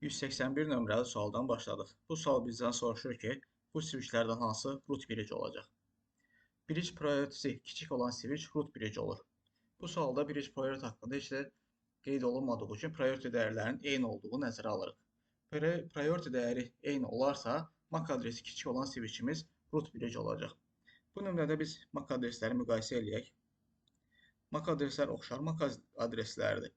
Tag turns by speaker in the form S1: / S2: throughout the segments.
S1: 181 nömrəli sualdan başladıq. Bu sual bizdən soruşur ki, bu switchlərdən hansı root birici olacaq? Bridge priority'si kiçik olan switch root birici olur. Bu sualda bridge priority haqqında heç də qeyd olunmadığı üçün priority dəyərlərinin eyni olduğu nəzərə alırıq. Priority dəyəri eyni olarsa, MAC adresi kiçik olan switchimiz root birici olacaq. Bu nömrədə biz MAC adresləri müqayisə eləyək. MAC adreslər oxşar MAC adresləridir.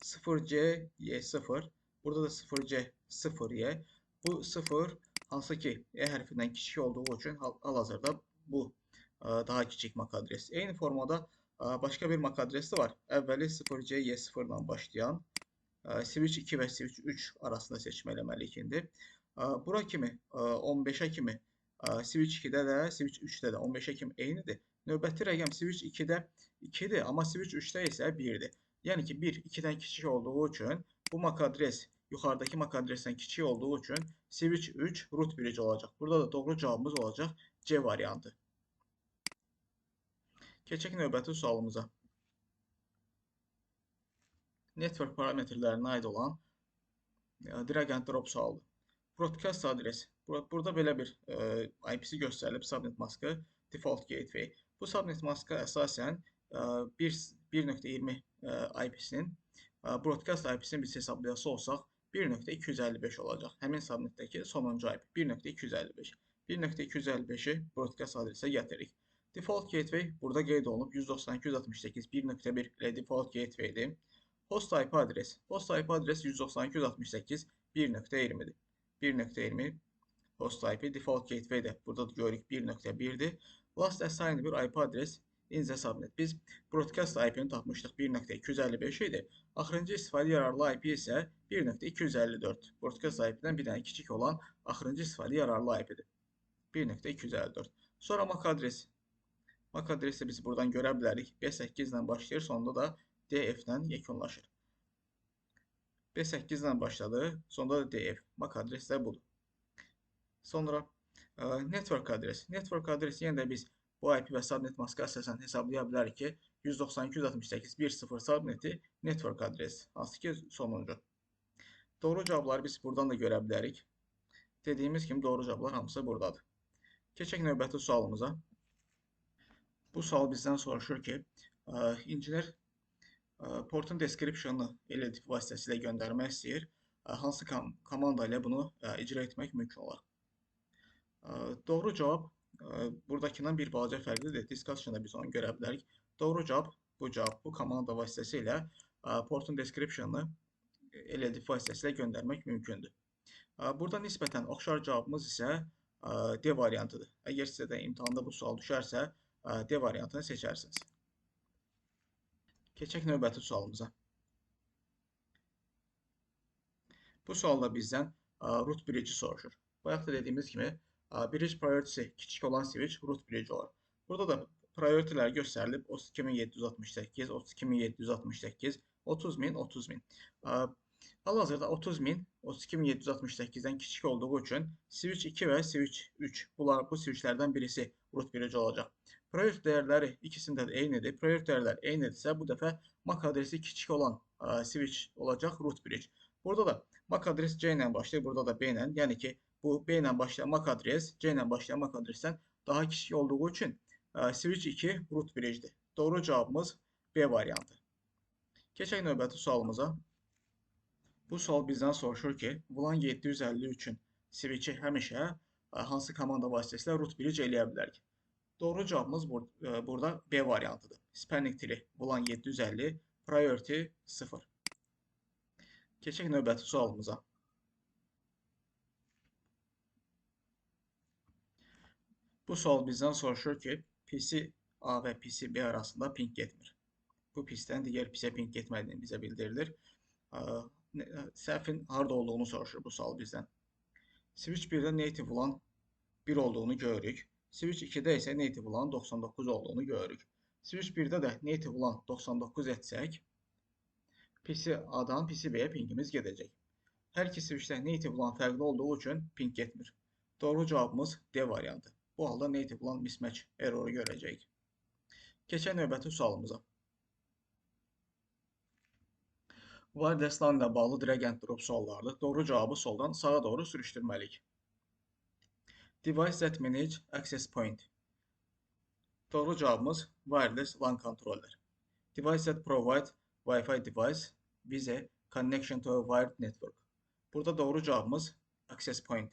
S1: 0C, Y0, burada da 0C, 0Y. Bu 0 hansı ki E hərfindən kiçik olduğu üçün hal-hazırda bu daha kiçik MAC adresi. Eyni formada başqa bir MAC adresi var. Əvvəli 0C, Y0 ilə başlayan switch 2 və switch 3 arasında seçmə eləməliyik indi. Bura kimi 15-ə kimi switch 2-də də, switch 3-də də 15-ə kimi eynidir. Növbəti rəqəm switch 2-də 2-dir, amma switch 3-də isə 1-dir. Yəni ki, 1 2-dən kiçik olduğu üçün bu MAC adres yuxarıdakı MAC adresdən kiçik olduğu üçün switch 3 root birici olacaq. Burada da doğru cavabımız olacaq C variantı. Keçək növbəti sualımıza. Network parametrlərinə aid olan drag and drop sualıdır. Broadcast adresi. Burada belə bir IP-si göstərilib, subnet maskı, default gateway. Bu subnet maskı əsasən 1.20 IP-sinin broadcast IP-sini biz hesablayası olsaq 1.255 olacaq. Həmin subnetdəki sonuncu IP 1.255. 1.255-i broadcast adresə gətiririk. Default gateway burada qeyd olunub 192.168.1 ilə default gateway-dir. Host IP adresi. Host IP adresi 192.168.1.20-dir. 1.20 host IP, default gateway də burada da görürük 1.1-dir. Last assigned bir IP adres in the subnet. Biz broadcast IP-ni tapmışdıq 1.255 idi. Axırıncı istifadə yararlı IP isə 1.254. Broadcast IP-dən bir dənə kiçik olan axırıncı istifadə yararlı IP-dir. 1.254. Sonra MAC adresi. MAC adresi biz buradan görə bilərik. B8 ilə başlayır, sonunda da DF ilə yekunlaşır. B8 ilə başladı, sonunda da DF. MAC adresi də budur. Sonra network adresi. Network adresi yenə də biz bu IP və subnet maskı əsasən hesablaya bilərik ki, 192.168.1.0 subneti network adresi, hansı ki sonuncu. Doğru cavabları biz buradan da görə bilərik. Dediyimiz kimi doğru cavablar hamısı buradadır. Keçək növbəti sualımıza. Bu sual bizdən soruşur ki, inженер portun description-ını LLDP vasitəsilə göndərmək istəyir. Hansı komanda ilə bunu icra etmək mümkün olar? Doğru cavab buradakindən bir balaca fərqlidir. Discussion-da biz onu görə bilərik. Doğru cavab bu komanda vasitəsilə portun description-ını LLDP vasitəsilə göndərmək mümkündür. Burada nisbətən oxşar cavabımız isə D variantıdır. Əgər sizə də imtahanda bu sual düşərsə, D variantını seçərsiniz. Keçək növbəti sualımıza. Bu sualda bizdən root bridge soruşur. Bayaq da dediyimiz kimi, bridge priority'si kiçik olan switch root bridge olur. Burada da priority'lər göstərilib 32.768, 32.768, 30.000, 30.000. Hal-hazırda 30.000 32.768-dən kiçik olduğu üçün switch 2 və switch 3 bu switchlərdən birisi root bridge olacaq. Priority dəyərləri ikisində də eynidir. Priority dəyərlər eynidirsə, bu dəfə MAC adresi kiçik olan switch olacaq root bridge. Burada da MAC adresi C ilə başlayır, burada da B ilə. Yəni ki, bu B ilə başlayan MAC adres C ilə başlayan MAC adresdən daha kiçik olduğu üçün switch 2 root bridge'dir. Doğru cavabımız B variantı. Keçək növbəti sualımıza. Bu sual bizdən soruşur ki, VLAN 753-ün switch'i həmişə hansı komanda vasitəsilə root bridge eləyə bilərik? Doğru cavabımız burada B variantıdır. Spanning tree VLAN 750, priority 0. Keçək növbəti sualımıza. Bu sual bizdən soruşur ki, PC A və PC B arasında ping getmir. Bu PC-dən digər PC-yə ping getmədiyini bizə bildirilir. Səhvin harada olduğunu soruşur bu sual bizdən. Switch 1-də native VLAN 1 olduğunu görürük. Switch 2-də isə native VLAN 99 olduğunu görürük. Switch 1-də də native VLAN 99 etsək, PC A-dan PC B-yə pingimiz gedəcək. Hər iki switchdə native VLAN fərqli olduğu üçün ping getmir. Doğru cavabımız D variantı. Bu halda native VLAN mismatch erroru görəcəyik. Keçək növbəti sualımıza. Wireless LAN ilə bağlı dirəgent drop suallardır. Doğru cavabı soldan sağa doğru sürüşdürməliyik. Device that manage access point. Doğru cavabımız wireless LAN controller. Device that provide Wi-Fi device with a connection to a wired network. Burada doğru cavabımız access point.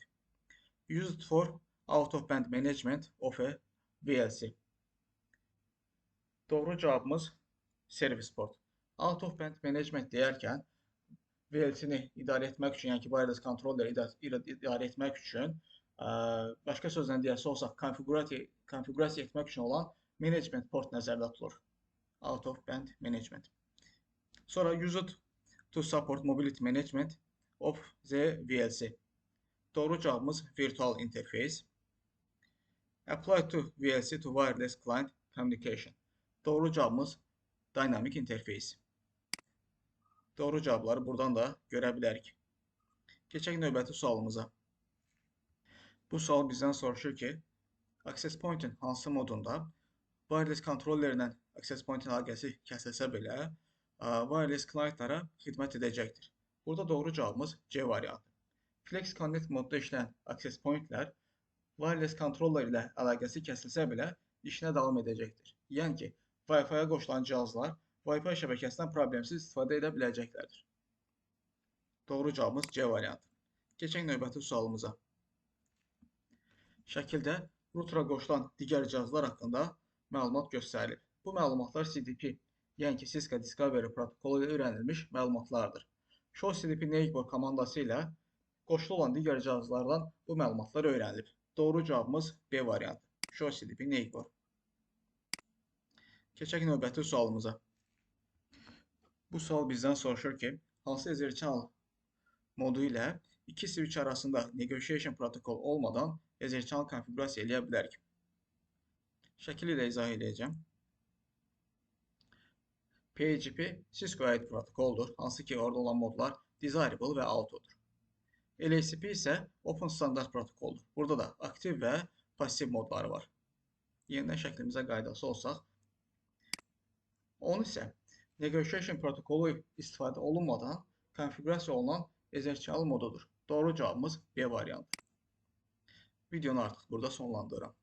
S1: Used for out of band management of a VLC. Doğru cavabımız service port. Out of band management deyərkən VLC-ni idarə etmək üçün, yəni ki, wireless controlleri idarə etmək üçün, başqa sözlə deyərsə olsaq, konfigurasiya etmək üçün olan management port nəzərdə tutulur. Out of band management. Sonra used to support mobility management of the VLC. Doğru cavabımız virtual interface. Apply to VLC to wireless client communication. Doğru cavabımız dynamic interface. Doğru cavabları buradan da görə bilərik. Keçək növbəti sualımıza. Bu sual bizdən soruşur ki, access point-in hansı modunda wireless controllerlə access point-in əlaqəsi kəsilsə belə, wireless clientlara xidmət edəcəkdir. Burada doğru cavabımız C variantı. Flex Connect modda işləyən access point-lər wireless controller ilə əlaqəsi kəsilsə belə işinə davam edəcəkdir. Yəni ki, Wi-Fi-yə qoşulan cihazlar Wi-Fi şəbəkəsindən problemsiz istifadə edə biləcəklərdir. Doğru cavabımız C variantı. Keçək növbəti sualımıza. Şəkildə router'a qoşulan digər cihazlar haqqında məlumat göstərilir. Bu məlumatlar CDP, yəni ki, Cisco Discovery protokolu ilə öyrənilmiş məlumatlardır. Show CDP Neighbor komandası ilə qoşulu olan digər cihazlardan bu məlumatlar öyrənilib. Doğru cavabımız B variantı. Show CDP Neighbor. Keçək növbəti sualımıza. Bu sual bizdən soruşur ki, hansı Ether channel modu ilə iki switch arasında negotiation protokol olmadan Ether channel konfigurasiya eləyə bilərik? Şəkil ilə izah edəcəm. PGP Cisco-ya aid protokoldur, hansı ki, orada olan modlar desirable və autodur. LACP isə open standart protokoldur. Burada da aktiv və pasiv modları var. Yenidən şəklimizə qaydası olsaq, onun isə negotiation protokolu istifadə olunmadan konfigurasiya olunan Ether channel modudur. Doğru cavabımız B variantı. Videonu artıq burada sonlandırıram.